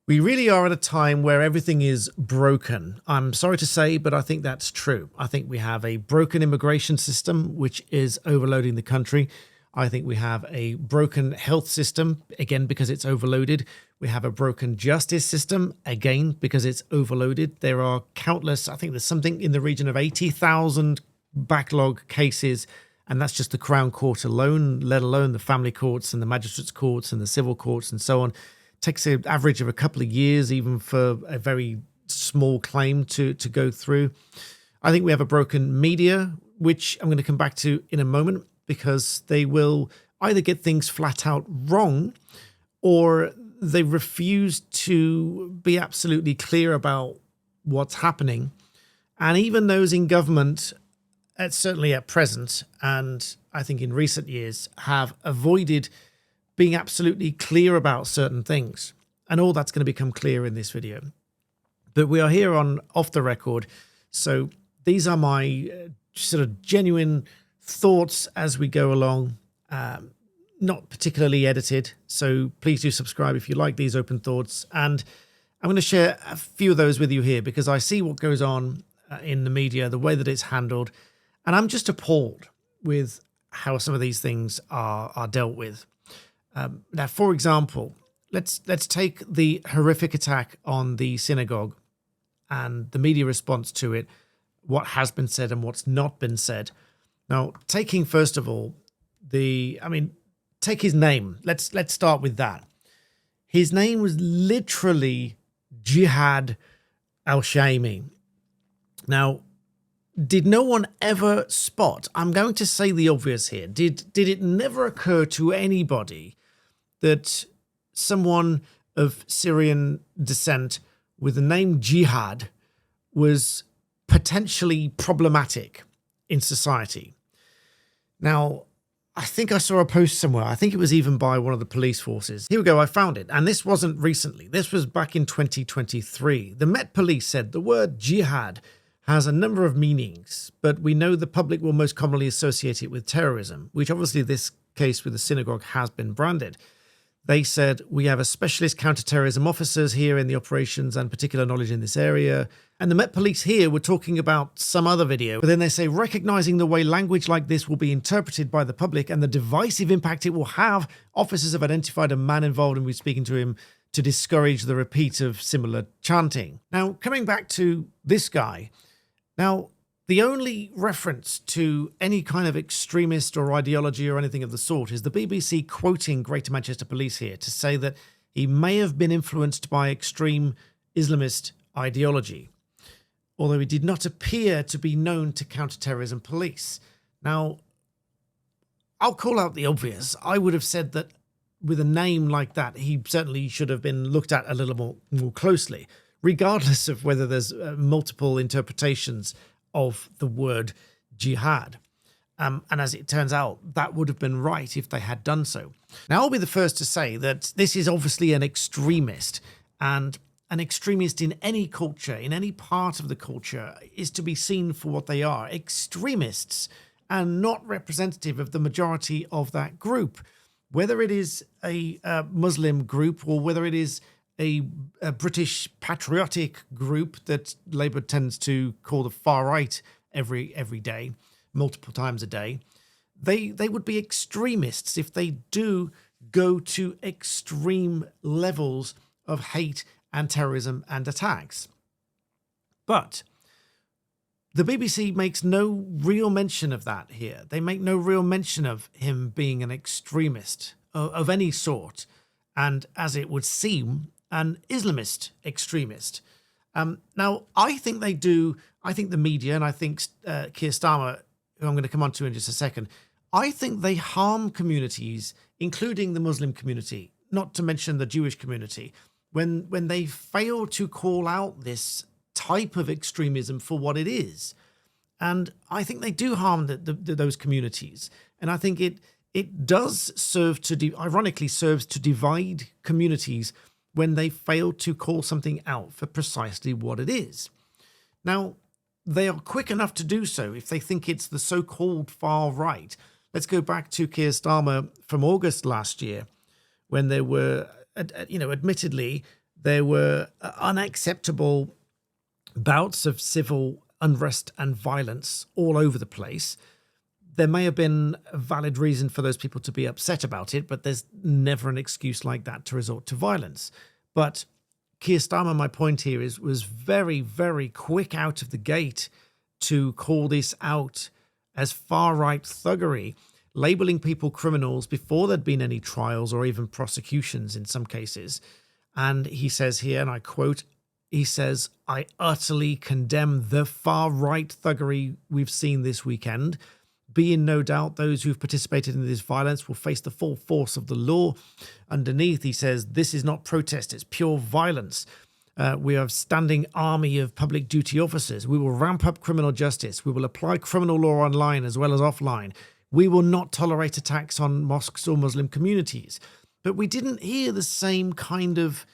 We really are at a time where everything is broken. I'm sorry to say, but I think that's true. I think we have a broken immigration system, which is overloading the country. I think we have a broken health system, again, because it's overloaded. We have a broken justice system, again, because it's overloaded. There are countless, I think there's something in the region of 80,000 backlog cases, and that's just the Crown Court alone, let alone the family courts and the magistrates' courts and the civil courts and so on. Takes an average of a couple of years even for a very small claim to go through. I think we have a broken media, which I'm going to come back to in a moment, because they will either get things flat out wrong or they refuse to be absolutely clear about what's happening. And even those in government, certainly at present, and I think in recent years, have avoided being absolutely clear about certain things. And all that's going to become clear in this video. But we are here on Off the Record. So these are my sort of genuine thoughts as we go along, not particularly edited. So please do subscribe if you like these open thoughts. And I'm going to share a few of those with you here because I see what goes on in the media, the way that it's handled. And I'm just appalled with how some of these things are dealt with. Now, for example, let's take the horrific attack on the synagogue and the media response to it, what has been said and what's not been said. Now, taking first of all take his name. Let's start with that. His name was literally Jihad al-Shami. Now, did no one ever spot? I'm going to say the obvious here. Did it never occur to anybody that someone of Syrian descent with the name Jihad was potentially problematic in society? Now, I think I saw a post somewhere. I think it was even by one of the police forces. Here we go. I found it. And this wasn't recently. This was back in 2023. The Met Police said the word jihad has a number of meanings, but we know the public will most commonly associate it with terrorism, which obviously this case with the synagogue has been branded. They said, we have a specialist counter-terrorism officers here in the operations and particular knowledge in this area. And the Met Police here were talking about some other video. But then they say, recognizing the way language like this will be interpreted by the public and the divisive impact it will have, officers have identified a man involved and we're speaking to him to discourage the repeat of similar chanting. Now, coming back to this guy. Now, the only reference to any kind of extremist or ideology or anything of the sort is the BBC quoting Greater Manchester Police here to say that he may have been influenced by extreme Islamist ideology, although he did not appear to be known to counter-terrorism police. Now, I'll call out the obvious. I would have said that with a name like that, he certainly should have been looked at a little more closely, regardless of whether there's multiple interpretations of the word jihad. And as it turns out, that would have been right if they had done so. Now, I'll be the first to say that this is obviously an extremist, and an extremist in any culture, in any part of the culture, is to be seen for what they are, extremists, and not representative of the majority of that group. Whether it is a Muslim group or whether it is a British patriotic group that Labour tends to call the far right every day, multiple times a day, they would be extremists if they do go to extreme levels of hate and terrorism and attacks. But the BBC makes no real mention of that here. They make no real mention of him being an extremist of any sort, and as it would seem, an Islamist extremist. Now, I think they do. I think the media, and I think Keir Starmer, who I'm going to come on to in just a second, I think they harm communities, including the Muslim community, not to mention the Jewish community, when they fail to call out this type of extremism for what it is. And I think they do harm those communities. And I think it does serve to, ironically, serves to divide communities when they fail to call something out for precisely what it is. Now, they are quick enough to do so if they think it's the so-called far right. Let's go back to Keir Starmer from August last year, when there were, admittedly, There were unacceptable bouts of civil unrest and violence all over the place. There may have been a valid reason for those people to be upset about it, but there's never an excuse like that to resort to violence. But Keir Starmer, my point here is, was very, very quick out of the gate to call this out as far-right thuggery, labeling people criminals before there'd been any trials or even prosecutions in some cases. And he says here, and I quote, he says, "I utterly condemn the far-right thuggery we've seen this weekend. Be in no doubt those who've participated in this violence will face the full force of the law." Underneath, he says, "This is not protest, it's pure violence. We are a standing army of public duty officers. We will ramp up criminal justice. We will apply criminal law online as well as offline. We will not tolerate attacks on mosques or Muslim communities." But we didn't hear the same kind of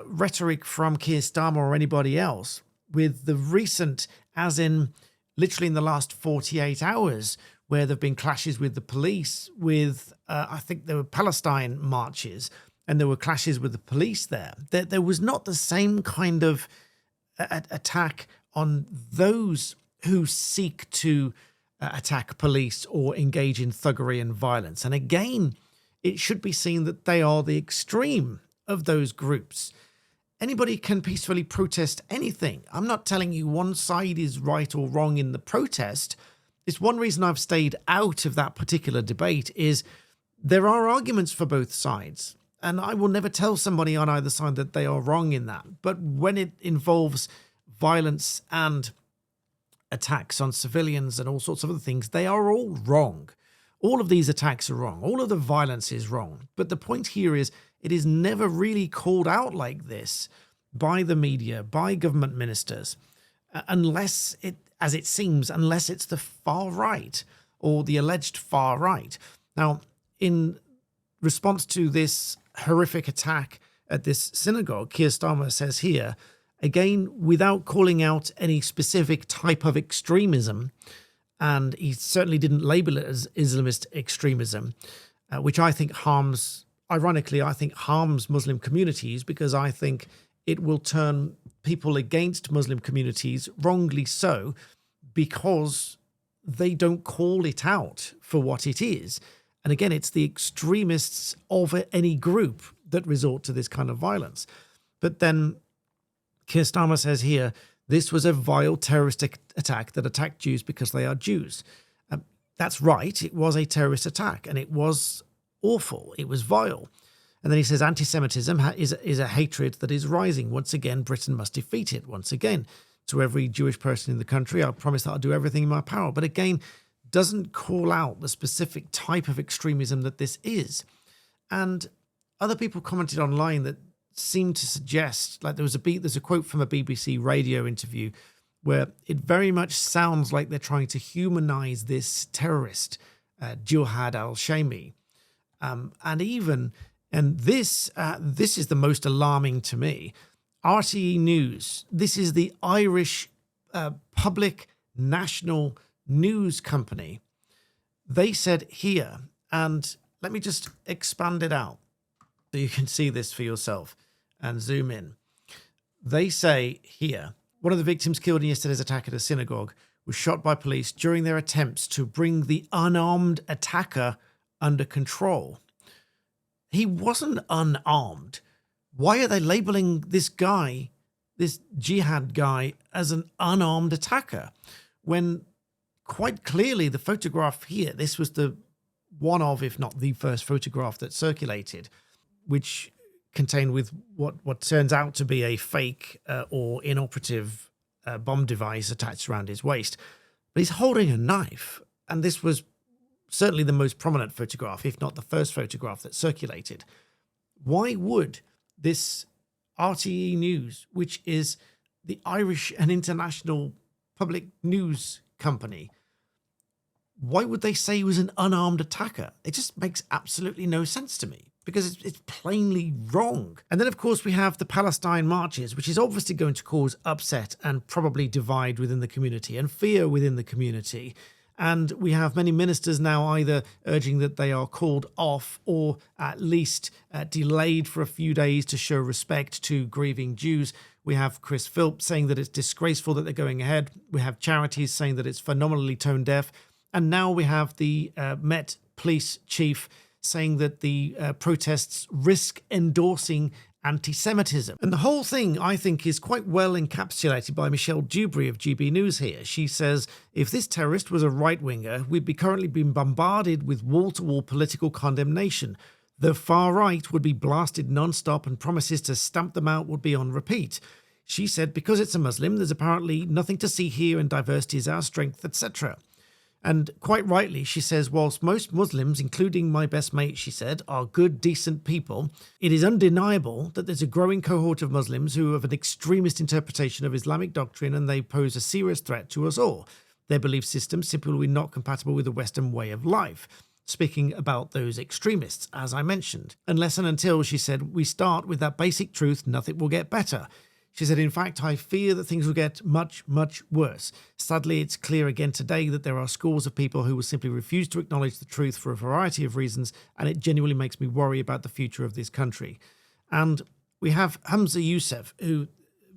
rhetoric from Keir Starmer or anybody else with the recent, as in literally in the last 48 hours, where there have been clashes with the police, with, I think there were Palestine marches, and there were clashes with the police there. There was not the same kind of attack on those who seek to attack police or engage in thuggery and violence. And again, it should be seen that they are the extreme of those groups. Anybody can peacefully protest anything. I'm not telling you one side is right or wrong in the protest. It's one reason I've stayed out of that particular debate is there are arguments for both sides. And I will never tell somebody on either side that they are wrong in that. But when it involves violence and attacks on civilians and all sorts of other things, they are all wrong. All of these attacks are wrong. All of the violence is wrong. But the point here is it is never really called out like this by the media, by government ministers, unless it, as it seems, unless it's the far right or the alleged far right. Now, in response to this horrific attack at this synagogue, Keir Starmer says here, again, without calling out any specific type of extremism, and he certainly didn't label it as Islamist extremism, which I think harms, ironically, I think harms Muslim communities because I think it will turn people against Muslim communities, wrongly so, because they don't call it out for what it is. And again, it's the extremists of any group that resort to this kind of violence. But then Keir Starmer says here, this was a vile terrorist attack that attacked Jews because they are Jews. That's right. It was a terrorist attack and it was awful. It was vile. And then he says anti-Semitism is a hatred that is rising. Once again, Britain must defeat it. Once again, to every Jewish person in the country, I promise that I'll do everything in my power. But again, doesn't call out the specific type of extremism that this is. And other people commented online that seemed to suggest, like there's a quote from a BBC radio interview where it very much sounds like they're trying to humanize this terrorist, Jihad al-Shami. And this is the most alarming to me. RTE News, this is the Irish public national news company. They said here, and let me just expand it out so you can see this for yourself and zoom in. They say here, one of the victims killed in yesterday's attack at a synagogue was shot by police during their attempts to bring the unarmed attacker under control. He wasn't unarmed. Why are they labeling this guy, this jihad guy, as an unarmed attacker? When quite clearly the photograph here, this was the one of, if not the first photograph that circulated, which contained with what turns out to be a fake or inoperative bomb device attached around his waist. But he's holding a knife. And this was certainly the most prominent photograph, if not the first photograph that circulated. Why would this RTE News, which is the Irish and international public news company, why would they say he was an unarmed attacker? It just makes absolutely no sense to me because it's plainly wrong. And then, of course, we have the Palestine marches, which is obviously going to cause upset and probably divide within the community and fear within the community. And we have many ministers now either urging that they are called off or at least delayed for a few days to show respect to grieving Jews. We have Chris Philp saying that it's disgraceful that they're going ahead. We have charities saying that it's phenomenally tone deaf. And now we have the Met Police chief saying that the protests risk endorsing anti-Semitism. And the whole thing, I think, is quite well encapsulated by Michelle Dewberry of GB News here. She says, if this terrorist was a right-winger, we'd be currently being bombarded with wall-to-wall political condemnation. The far right would be blasted non-stop and promises to stamp them out would be on repeat. She said, because it's a Muslim, there's apparently nothing to see here and diversity is our strength, etc. And quite rightly, she says, whilst most Muslims, including my best mate, she said, are good, decent people, it is undeniable that there's a growing cohort of Muslims who have an extremist interpretation of Islamic doctrine and they pose a serious threat to us all. Their belief system simply not compatible with the Western way of life. Speaking about those extremists, as I mentioned. Unless and until, she said, we start with that basic truth, nothing will get better. She said, in fact, I fear that things will get much, much worse. Sadly, it's clear again today that there are scores of people who will simply refuse to acknowledge the truth for a variety of reasons, and it genuinely makes me worry about the future of this country. And we have Hamza Youssef, who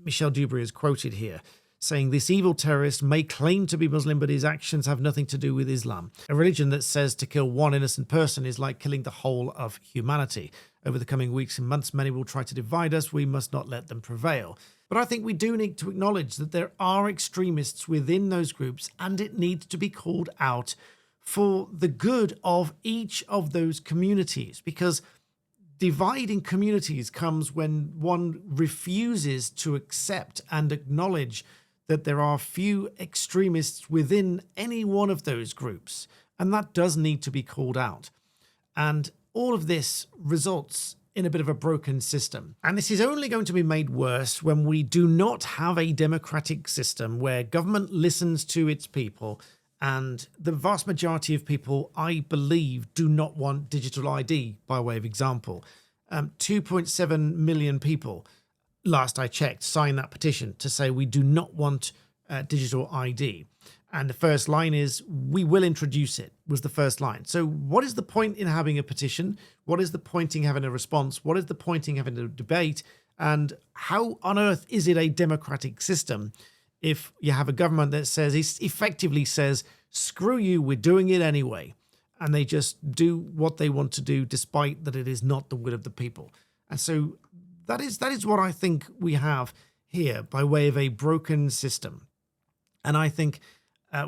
Michelle Dewberry has quoted here, saying this evil terrorist may claim to be Muslim, but his actions have nothing to do with Islam. A religion that says to kill one innocent person is like killing the whole of humanity. Over the coming weeks and months, many will try to divide us. We must not let them prevail. But I think we do need to acknowledge that there are extremists within those groups, and it needs to be called out for the good of each of those communities, because dividing communities comes when one refuses to accept and acknowledge that there are few extremists within any one of those groups, and that does need to be called out. And all of this results in a bit of a broken system. And this is only going to be made worse when we do not have a democratic system where government listens to its people, and the vast majority of people, I believe, do not want digital ID, by way of example. 2.7 million people, last I checked, signed that petition to say we do not want digital ID. And the first line is, we will introduce it, was the first line. So what is the point in having a petition? What is the point in having a response? What is the point in having a debate? And how on earth is it a democratic system if you have a government that says, effectively says, screw you, we're doing it anyway. And they just do what they want to do, despite that it is not the will of the people. And so that is what I think we have here by way of a broken system. And I think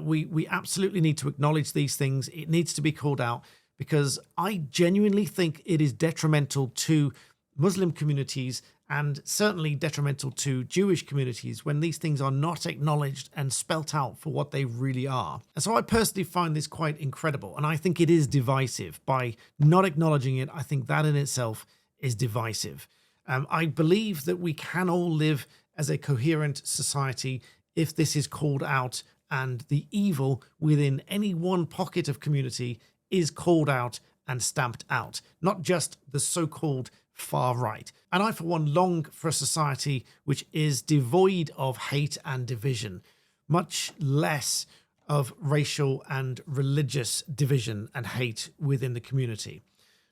we absolutely need to acknowledge these things. It needs to be called out, because I genuinely think it is detrimental to Muslim communities and certainly detrimental to Jewish communities when these things are not acknowledged and spelt out for what they really are. And so I personally find this quite incredible, and I think it is divisive. By not acknowledging it, I think that in itself is divisive. I believe that we can all live as a coherent society if this is called out and the evil within any one pocket of community is called out and stamped out, not just the so-called far right. And I, for one, long for a society which is devoid of hate and division, much less of racial and religious division and hate within the community.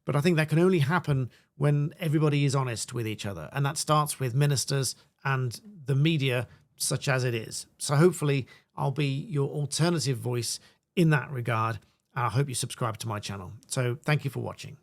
But I think that can only happen when everybody is honest with each other. And that starts with ministers and the media, such as it is. So hopefully I'll be your alternative voice in that regard. And I hope you subscribe to my channel. So thank you for watching.